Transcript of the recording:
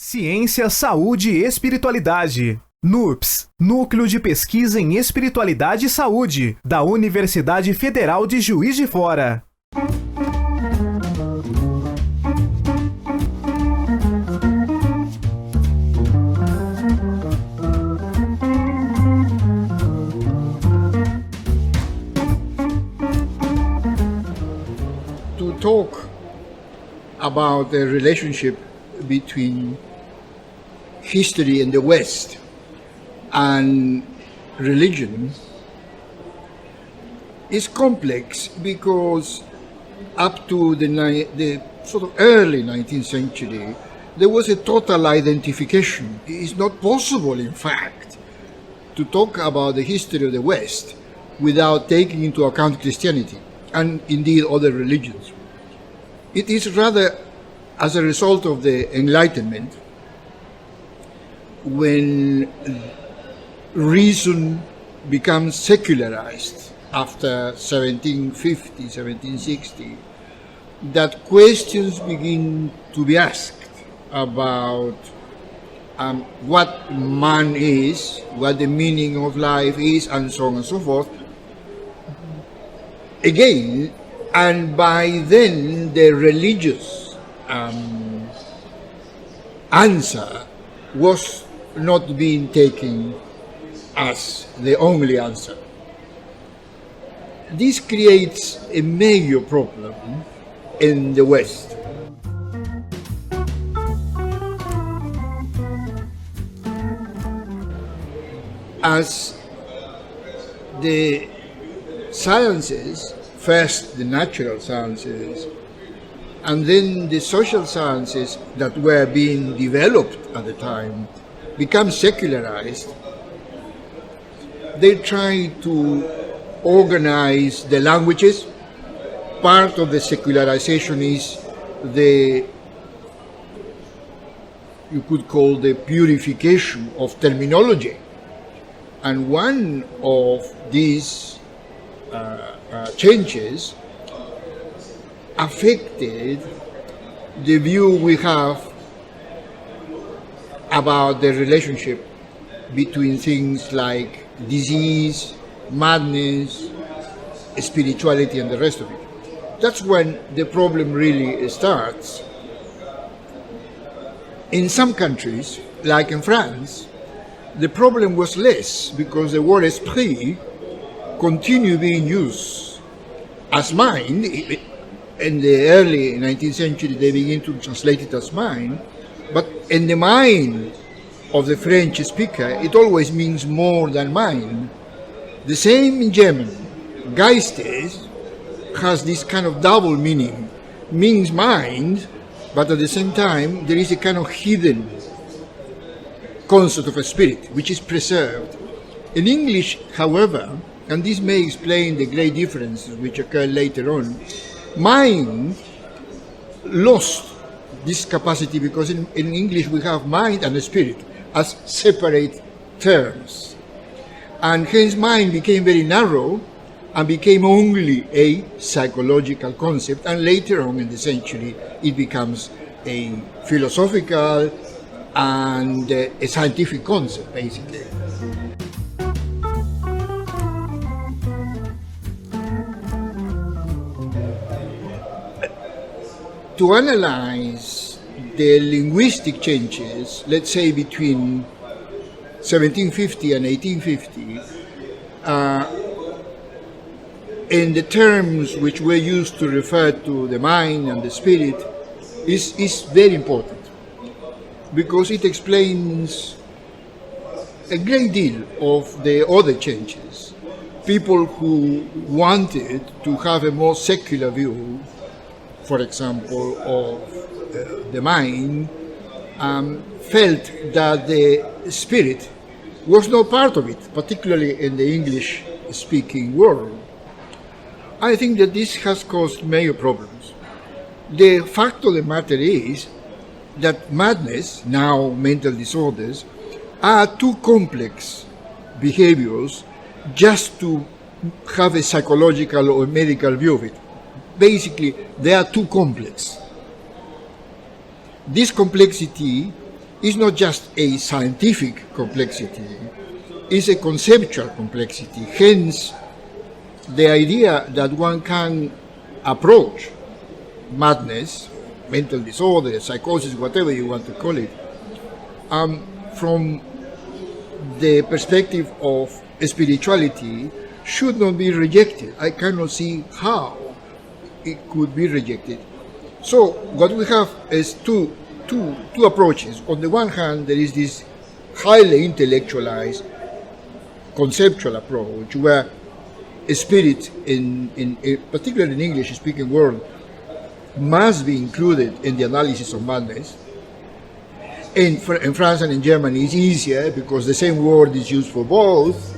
Ciência, Saúde e Espiritualidade. NUPES, Núcleo de Pesquisa em Espiritualidade e Saúde, da Universidade Federal de Juiz de Fora. To talk about the relationship between history in the West and religion is complex because up to the sort of early 19th century, there was a total identification. It is not possible, in fact, to talk about the history of the West without taking into account Christianity and indeed other religions. It is rather as a result of the Enlightenment when reason becomes secularized after 1750, 1760, that questions begin to be asked about what man is, what the meaning of life is, and so on and so forth. Again, and by then the religious answer was not being taken as the only answer. This creates a major problem in the West. As the sciences, first the natural sciences, and then the social sciences that were being developed at the time become secularized, they try to organize the languages. Part of the secularization is you could call the purification of terminology. And one of these changes affected the view we have about the relationship between things like disease, madness, spirituality, and the rest of it. That's when the problem really starts. In some countries, like in France, the problem was less because the word esprit continued being used as mind. In the early 19th century, they began to translate it as mind, but in the mind of the French speaker, it always means more than mind. The same in German. Geistes has this kind of double meaning, means mind, but at the same time, there is a kind of hidden concept of a spirit, which is preserved. In English, however, and this may explain the great differences which occur later on, mind lost this capacity because in English we have mind and spirit as separate terms. And hence mind became very narrow and became only a psychological concept, and later on in the century it becomes a philosophical and a scientific concept, basically. To analyze the linguistic changes, let's say between 1750 and 1850, in the terms which were used to refer to the mind and the spirit, is very important because it explains a great deal of the other changes. People who wanted to have a more secular view, for example, of the mind, felt that the spirit was no part of it, particularly in the English-speaking world. I think that this has caused major problems. The fact of the matter is that madness, now mental disorders, are too complex behaviors just to have a psychological or medical view of it. Basically, they are too complex. This complexity is not just a scientific complexity, it's a conceptual complexity. Hence, the idea that one can approach madness, mental disorder, psychosis, whatever you want to call it, from the perspective of spirituality should not be rejected. I cannot see how it could be rejected. So what we have is two approaches. On the one hand, there is this highly intellectualized, conceptual approach where a spirit, particularly in English-speaking world, must be included in the analysis of madness. In France and in Germany, it's easier because the same word is used for both.